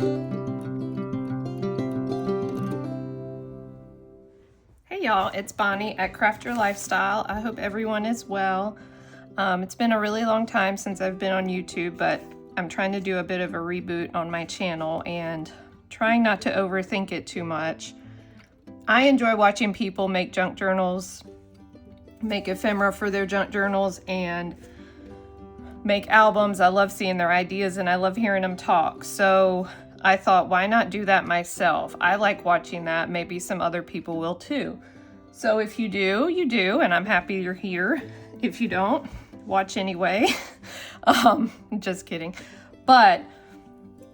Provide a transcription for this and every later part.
Hey y'all, it's Bonnie at Craft Your Lifestyle. I hope everyone is well. It's been a really long time since I've been on YouTube, but I'm trying to do a bit of a reboot on my channel and trying not to overthink it too much. I enjoy watching people make junk journals, make ephemera for their junk journals, and make albums. I love seeing their ideas and I love hearing them talk. So I thought, why not do that myself? I like watching that. Maybe some other people will too. So if you do, you do, and I'm happy you're here. If you don't, watch anyway. Just kidding. But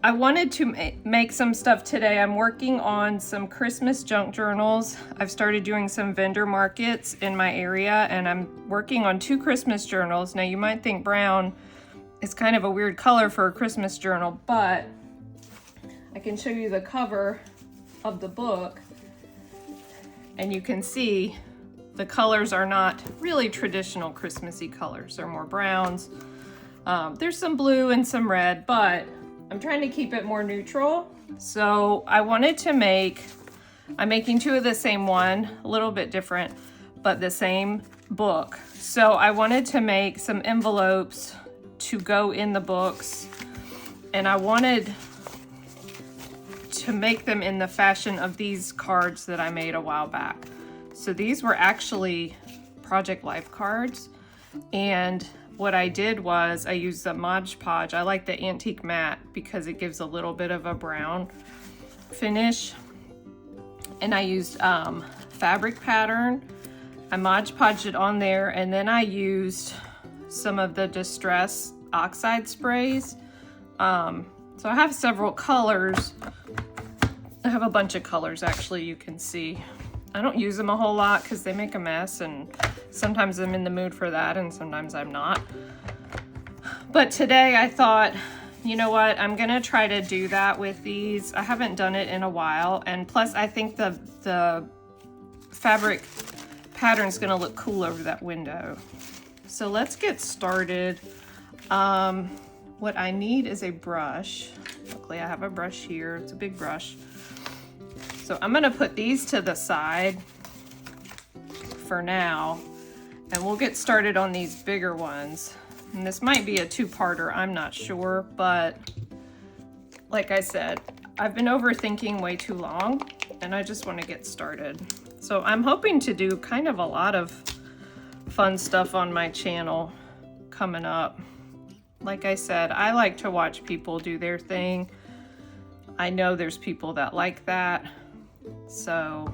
I wanted to make some stuff today. I'm working on some Christmas junk journals. I've started doing some vendor markets in my area, and I'm working on 2 Christmas journals. Now you might think brown is kind of a weird color for a Christmas journal, but I can show you the cover of the book, and you can see the colors are not really traditional Christmassy colors. They're more browns. There's some blue and some red, but I'm trying to keep it more neutral. So I wanted to I'm making 2 of the same one, a little bit different, but the same book. So I wanted to make some envelopes to go in the books, and I wanted to make them in the fashion of these cards that I made a while back. So these were actually Project Life cards, and what I did was I used the Mod Podge. I like the antique matte because it gives a little bit of a brown finish, and I used fabric pattern. I Mod Podged it on there, and then I used some of the Distress oxide sprays. So I have several colors. I have a bunch of colors, actually, you can see. I don't use them a whole lot because they make a mess, and sometimes I'm in the mood for that and sometimes I'm not. But today I thought, you know what, I'm gonna try to do that with these. I haven't done it in a while, and plus I think the fabric pattern's gonna look cool over that window. So let's get started. What I need is a brush. Luckily I have a brush here, it's a big brush. So I'm gonna put these to the side for now, and we'll get started on these bigger ones. And this might be a 2-parter, I'm not sure, but like I said, I've been overthinking way too long, and I just wanna get started. So I'm hoping to do kind of a lot of fun stuff on my channel coming up. Like I said, I like to watch people do their thing. I know there's people that like that. So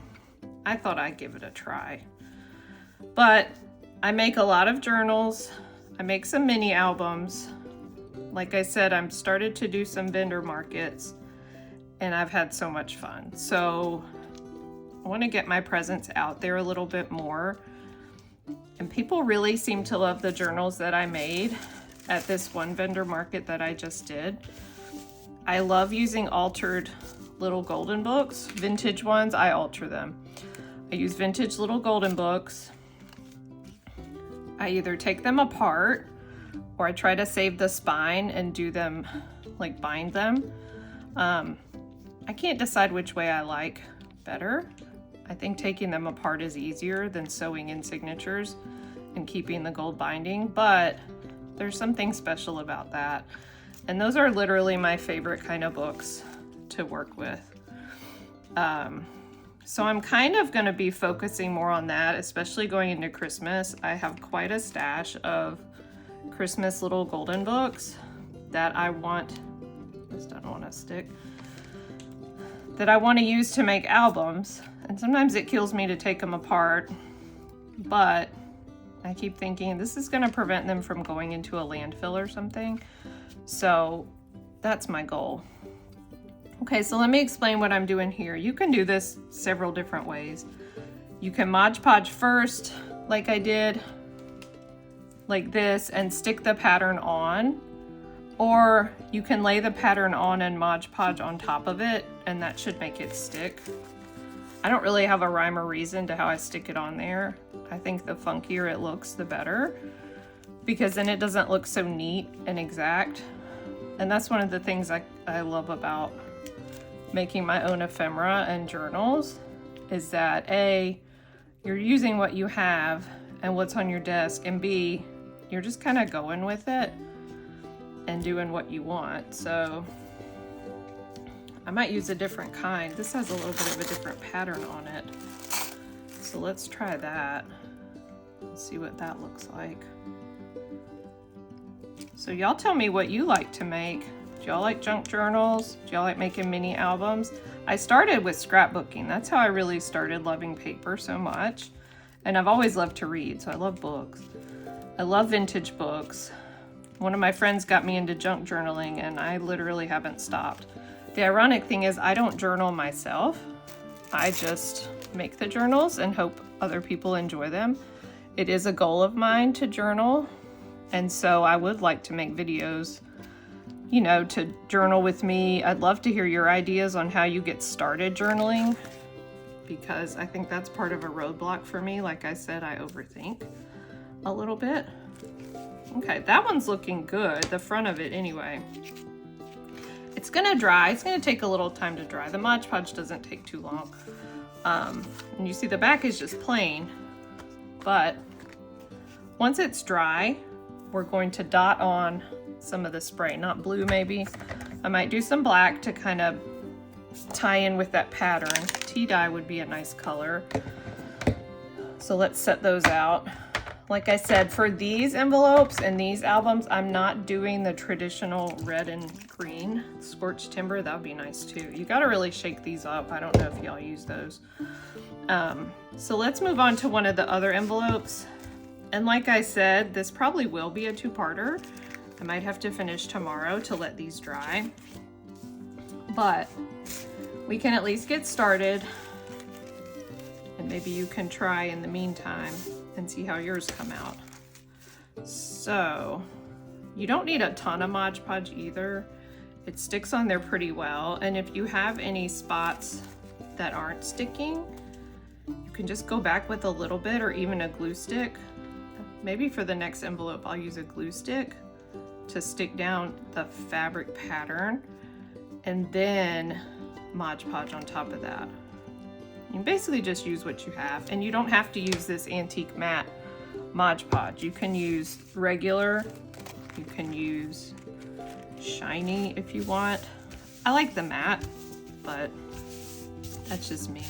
I thought I'd give it a try. But I make a lot of journals. I make some mini albums. Like I said, I'm started to do some vendor markets, and I've had so much fun. So I want to get my presence out there a little bit more. And people really seem to love the journals that I made at this one vendor market that I just did. I love using altered little golden books. Vintage ones, I alter them. I use vintage little golden books. I either take them apart or I try to save the spine and do them, like bind them. I can't decide which way I like better. I think taking them apart is easier than sewing in signatures and keeping the gold binding, but there's something special about that. And those are literally my favorite kind of books to work with. So I'm kind of going to be focusing more on that, especially going into Christmas. I have quite a stash of Christmas little golden books that I want, this doesn't want to stick, that I want to use to make albums. And sometimes it kills me to take them apart, but I keep thinking this is going to prevent them from going into a landfill or something. So that's my goal. Okay, so let me explain what I'm doing here. You can do this several different ways. You can Mod Podge first, like I did, like this, and stick the pattern on. Or you can lay the pattern on and Mod Podge on top of it, and that should make it stick. I don't really have a rhyme or reason to how I stick it on there. I think the funkier it looks, the better, because then it doesn't look so neat and exact. And that's one of the things I love about making my own ephemera and journals is that A, you're using what you have and what's on your desk, and B, you're just kind of going with it and doing what you want. So I might use a different kind. This has a little bit of a different pattern on it. So let's try that. Let's see what that looks like. So y'all tell me what you like to make. Do y'all like junk journals? Do y'all like making mini albums? I started with scrapbooking. That's how I really started loving paper so much. And I've always loved to read, so I love books. I love vintage books. One of my friends got me into junk journaling and I literally haven't stopped. The ironic thing is I don't journal myself. I just make the journals and hope other people enjoy them. It is a goal of mine to journal, and so I would like to make videos, you know, to journal with me. I'd love to hear your ideas on how you get started journaling, because I think that's part of a roadblock for me. Like I said, I overthink a little bit. Okay, that one's looking good, the front of it anyway. It's gonna dry. It's gonna take a little time to dry. The Mod Podge doesn't take too long. And you see the back is just plain, but once it's dry, we're going to dot on some of the spray, not blue maybe. I might do some black to kind of tie in with that pattern. Tea dye would be a nice color. So let's set those out. Like I said, for these envelopes and these albums, I'm not doing the traditional red and green scorched timber. That would be nice too. You got to really shake these up. I don't know if y'all use those. So let's move on to one of the other envelopes. And like I said, this probably will be a two-parter. I might have to finish tomorrow to let these dry, but we can at least get started, and maybe you can try in the meantime and see how yours come out. So you don't need a ton of Mod Podge either. It sticks on there pretty well, and if you have any spots that aren't sticking, you can just go back with a little bit or even a glue stick. Maybe for the next envelope I'll use a glue stick to stick down the fabric pattern, and then Mod Podge on top of that. You basically just use what you have, and you don't have to use this antique matte Mod Podge. You can use regular, you can use shiny if you want. I like the matte, but that's just me.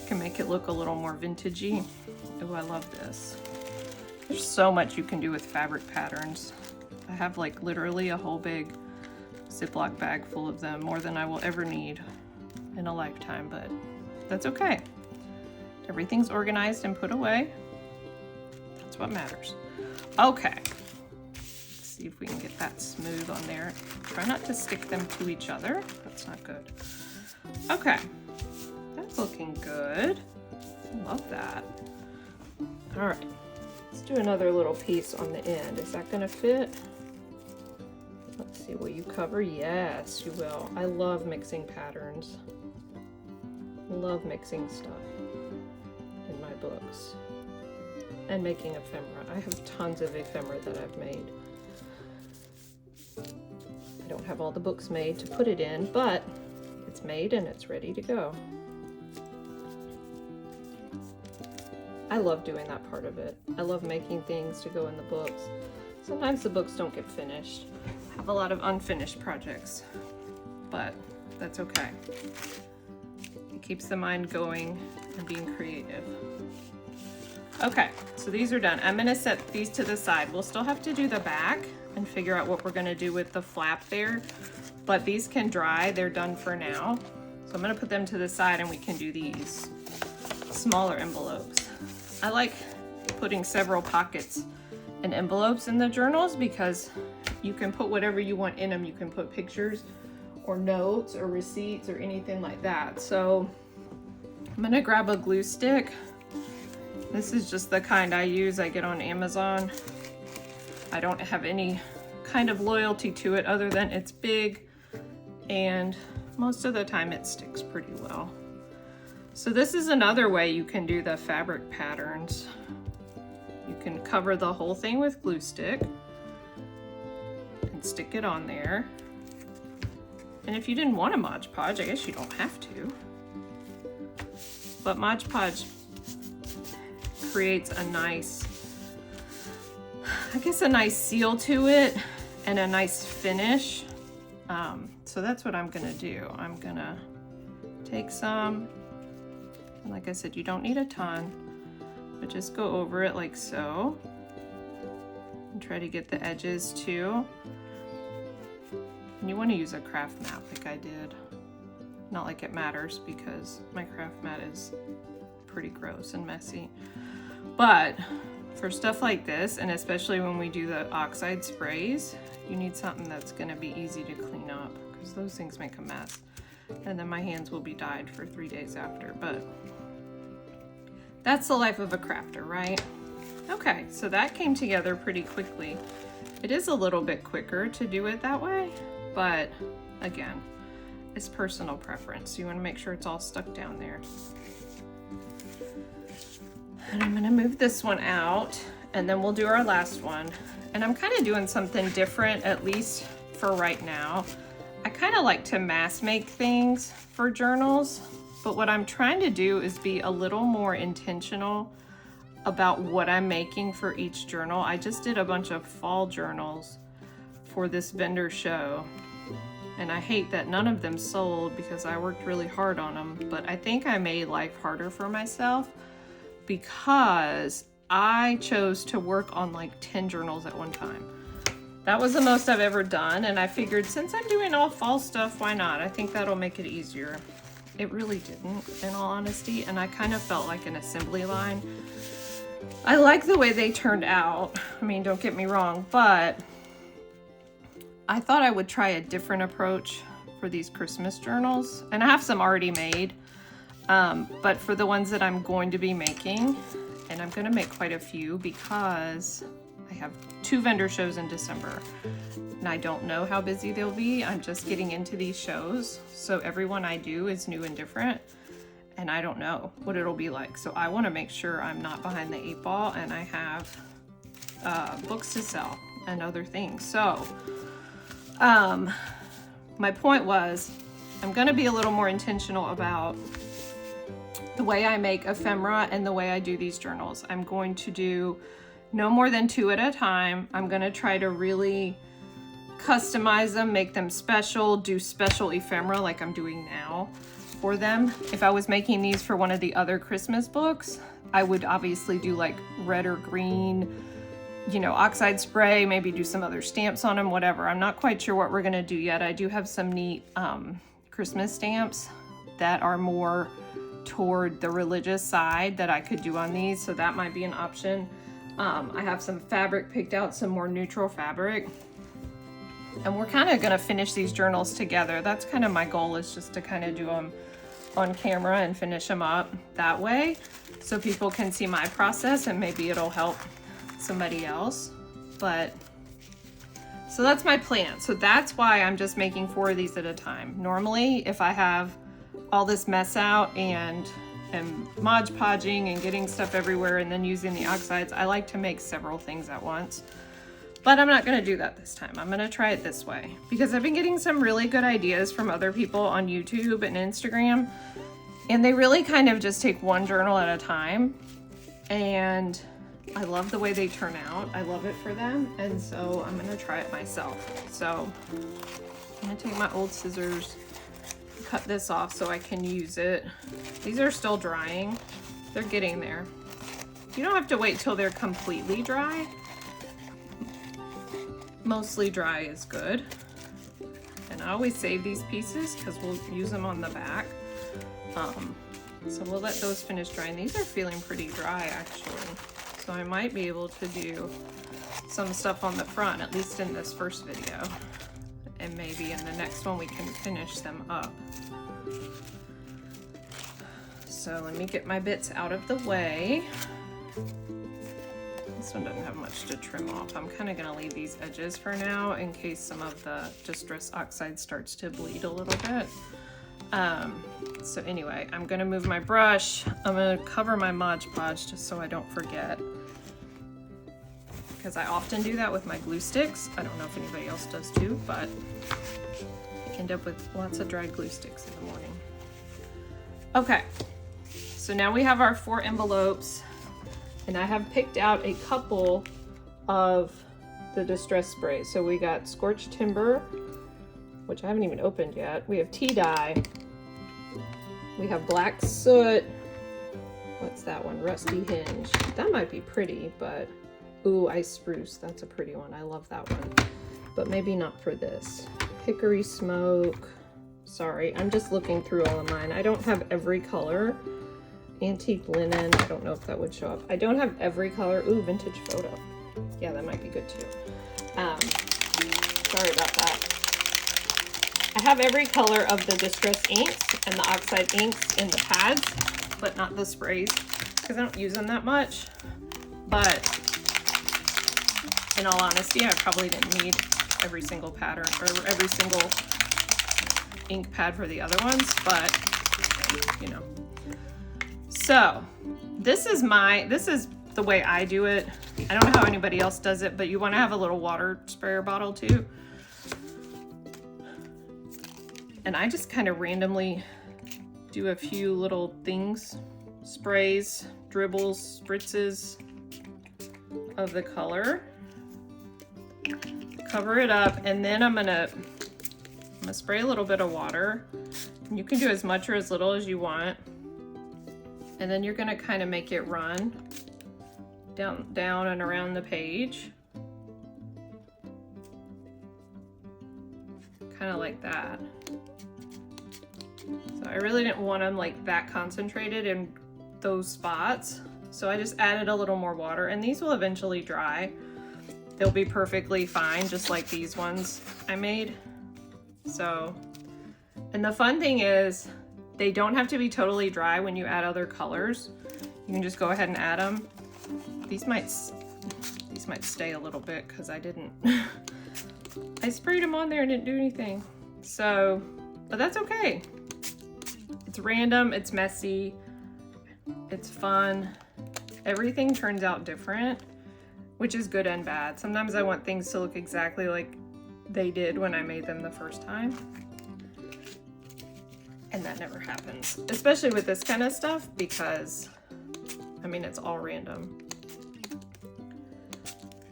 Can make it look a little more vintagey. Oh, I love this. There's so much you can do with fabric patterns. I have like literally a whole big Ziploc bag full of them, more than I will ever need in a lifetime, but that's okay. Everything's organized and put away. That's what matters. Okay, let's see if we can get that smooth on there. Try not to stick them to each other. That's not good. Okay, that's looking good. I love that. All right, let's do another little piece on the end. Is that gonna fit? Let's see, will you cover? Yes, you will. I love mixing patterns. I love mixing stuff in my books and making ephemera. I have tons of ephemera that I've made. I don't have all the books made to put it in, but it's made and it's ready to go. I love doing that part of it. I love making things to go in the books. Sometimes the books don't get finished. I have a lot of unfinished projects, but that's okay. It keeps the mind going and being creative. Okay, so these are done. I'm gonna set these to the side. We'll still have to do the back and figure out what we're gonna do with the flap there, but these can dry. They're done for now. So I'm gonna put them to the side and we can do these smaller envelopes. I like putting several pockets and envelopes in the journals because you can put whatever you want in them. You can put pictures or notes or receipts or anything like that. So I'm gonna grab a glue stick. This is just the kind I use. I get on Amazon. I don't have any kind of loyalty to it other than it's big and most of the time it sticks pretty well. So this is another way you can do the fabric patterns. You can cover the whole thing with glue stick and stick it on there. And if you didn't want a Mod Podge, I guess you don't have to. But Mod Podge creates a nice, I guess, a nice seal to it and a nice finish. So that's what I'm gonna do. I'm gonna take some, and like I said, you don't need a ton, but just go over it like so. And try to get the edges too. And you want to use a craft mat like I did. Not like it matters because my craft mat is pretty gross and messy. But for stuff like this, and especially when we do the oxide sprays, you need something that's going to be easy to clean up because those things make a mess. And then my hands will be dyed for 3 days after. But that's the life of a crafter, right? Okay, so that came together pretty quickly. It is a little bit quicker to do it that way, but again, it's personal preference. You want to make sure it's all stuck down there. And I'm gonna move this one out, and then we'll do our last one. And I'm kind of doing something different, at least for right now. I kind of like to mass make things for journals, but what I'm trying to do is be a little more intentional about what I'm making for each journal. I just did a bunch of fall journals for this vendor show, and I hate that none of them sold because I worked really hard on them, but I think I made life harder for myself because I chose to work on like 10 journals at one time. That was the most I've ever done, and I figured since I'm doing all fall stuff, why not? I think that'll make it easier. It really didn't, in all honesty, and I kind of felt like an assembly line. I like the way they turned out. I mean, don't get me wrong, but I thought I would try a different approach for these Christmas journals. And I have some already made, but for the ones that I'm going to be making, and I'm gonna make quite a few because I have 2 vendor shows in December. And I don't know how busy they'll be. I'm just getting into these shows. So every one I do is new and different. And I don't know what it'll be like. So I want to make sure I'm not behind the 8 ball and I have books to sell and other things. So my point was I'm going to be a little more intentional about the way I make ephemera and the way I do these journals. I'm going to do no more than 2 at a time. I'm going to try to really customize them, make them special, do special ephemera like I'm doing now for them. If I was making these for one of the other Christmas books, I would obviously do like red or green, you know, oxide spray, maybe do some other stamps on them, whatever. I'm not quite sure what we're gonna do yet. I do have some neat Christmas stamps that are more toward the religious side that I could do on these, so that might be an option. I have some fabric picked out, some more neutral fabric. And we're kind of gonna finish these journals together. That's kind of my goal, is just to kind of do them on camera and finish them up that way so people can see my process and maybe it'll help somebody else. But so that's my plan. So that's why I'm just making 4 of these at a time. Normally, if I have all this mess out and Mod Podging and getting stuff everywhere and then using the oxides, I like to make several things at once. But I'm not gonna do that this time. I'm gonna try it this way because I've been getting some really good ideas from other people on YouTube and Instagram, and they really kind of just take one journal at a time, and I love the way they turn out. I love it for them, and so I'm gonna try it myself. So I'm gonna take my old scissors, cut this off so I can use it. These are still drying. They're getting there. You don't have to wait till they're completely dry. Mostly dry is good. And I always save these pieces because we'll use them on the back. So we'll let those finish drying. These are feeling pretty dry actually. So I might be able to do some stuff on the front, at least in this first video. And maybe in the next one we can finish them up. So let me get my bits out of the way. This one doesn't have much to trim off. I'm kind of going to leave these edges for now in case some of the Distress Oxide starts to bleed a little bit. So anyway, I'm going to move my brush. I'm going to cover my Mod Podge just so I don't forget, because I often do that with my glue sticks. I don't know if anybody else does too, but end up with lots of dry glue sticks in the morning. Okay, so now we have our 4 envelopes, and I have picked out a couple of the distress sprays. So we got Scorched Timber, which I haven't even opened yet. We have Tea Dye. We have Black Soot. What's that one? Rusty Hinge. That might be pretty, but ooh, Ice Spruce. That's a pretty one. I love that one, but maybe not for this. Hickory Smoke. Sorry, I'm just looking through all of mine. I don't have every color. Antique Linen. I don't know if that would show up. I don't have every color. Ooh, Vintage Photo. Yeah, that might be good too. Sorry about that. I have every color of the Distress inks and the oxide inks in the pads, but not the sprays because I don't use them that much. But in all honesty, I probably didn't need every single pattern or every single ink pad for the other ones, but you know. So this is the way I do it. I don't know how anybody else does it, but you want to have a little water sprayer bottle too. And I just kind of randomly do a few little things, sprays, dribbles, spritzes of the color. Cover it up, and then I'm gonna spray a little bit of water. And you can do as much or as little as you want. And then you're gonna kind of make it run down and around the page. Kind of like that. So I really didn't want them like that concentrated in those spots. So I just added a little more water, and these will eventually dry. They'll be perfectly fine, just like these ones I made. So, and the fun thing is they don't have to be totally dry when you add other colors. You can just go ahead and add them. These might stay a little bit because I didn't, I sprayed them on there and didn't do anything. So, but that's okay. It's random, it's messy, it's fun. Everything turns out different, which is good and bad. Sometimes I want things to look exactly like they did when I made them the first time. And that never happens, especially with this kind of stuff, because I mean, it's all random.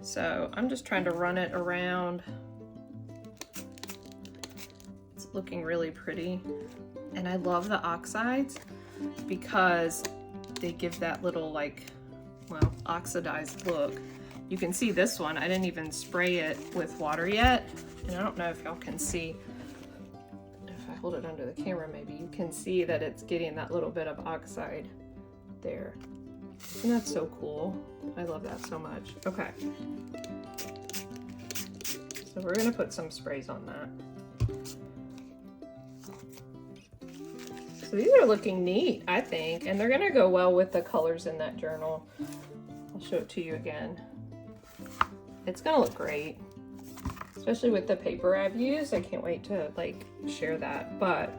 So I'm just trying to run it around. It's looking really pretty. And I love the oxides because they give that little like, well, oxidized look. You can see this one, I didn't even spray it with water yet. And I don't know if y'all can see, if I hold it under the camera, maybe you can see that it's getting that little bit of oxide there. And that's so cool. I love that so much. Okay. So we're gonna put some sprays on that. So these are looking neat, I think, and they're gonna go well with the colors in that journal. I'll show it to you again. It's gonna look great, especially with the paper I've used. I can't wait to like share that, but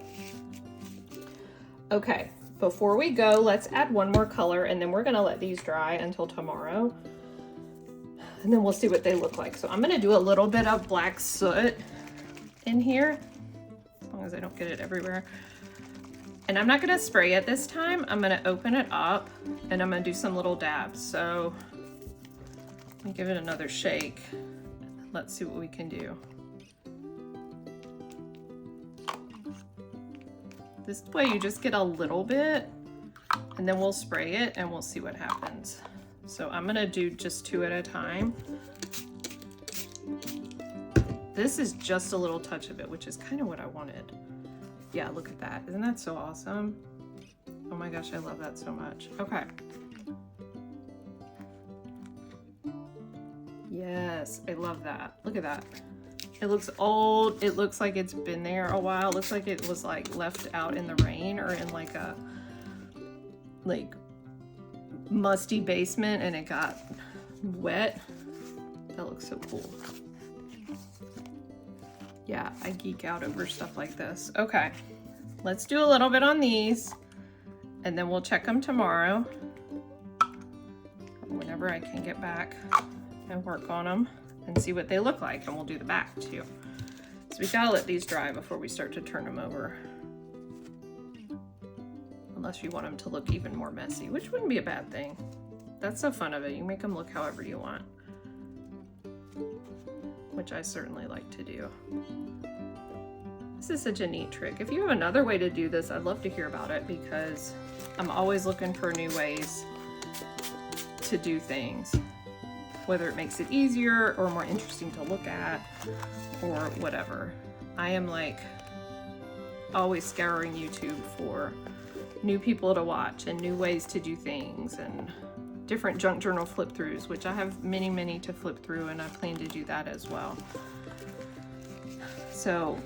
okay. Before we go, let's add one more color, and then we're gonna let these dry until tomorrow. And then we'll see what they look like. So I'm gonna do a little bit of Black Soot in here, as long as I don't get it everywhere. And I'm not gonna spray it this time. I'm gonna open it up, and I'm gonna do some little dabs. So let me give it another shake. Let's see what we can do. This way you just get a little bit, and then we'll spray it and we'll see what happens. So I'm gonna do just 2 at a time. This is just a little touch of it, which is kind of what I wanted. Yeah, look at that. Isn't that so awesome? Oh my gosh, I love that so much. Okay. Yes, I love that. Look at that. It looks old. It looks like it's been there a while. It looks like it was like left out in the rain or in like a musty basement and it got wet. That looks so cool. Yeah, I geek out over stuff like this. Okay, let's do a little bit on these and then we'll check them tomorrow or whenever I can get back and work on them and see what they look like, and we'll do the back too. So we gotta let these dry before we start to turn them over. Unless you want them to look even more messy, which wouldn't be a bad thing. That's the fun of it. You make them look however you want. Which I certainly like to do. This is such a neat trick. If you have another way to do this, I'd love to hear about it because I'm always looking for new ways to do things. Whether it makes it easier or more interesting to look at or whatever. I am like always scouring YouTube for new people to watch and new ways to do things and different junk journal flip throughs, which I have many to flip through, and I plan to do that as well. So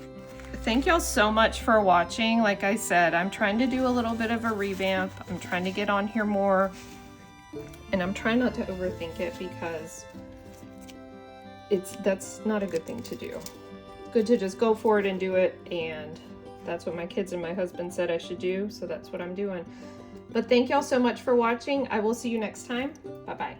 thank y'all so much for watching. Like I said, I'm trying to do a little bit of a revamp. I'm trying to get on here more, and I'm trying not to overthink it because that's not a good thing to do. It's good to just go for it and do it, and that's what my kids and my husband said I should do, so that's what I'm doing. But thank y'all so much for watching. I will see you next time. Bye-bye.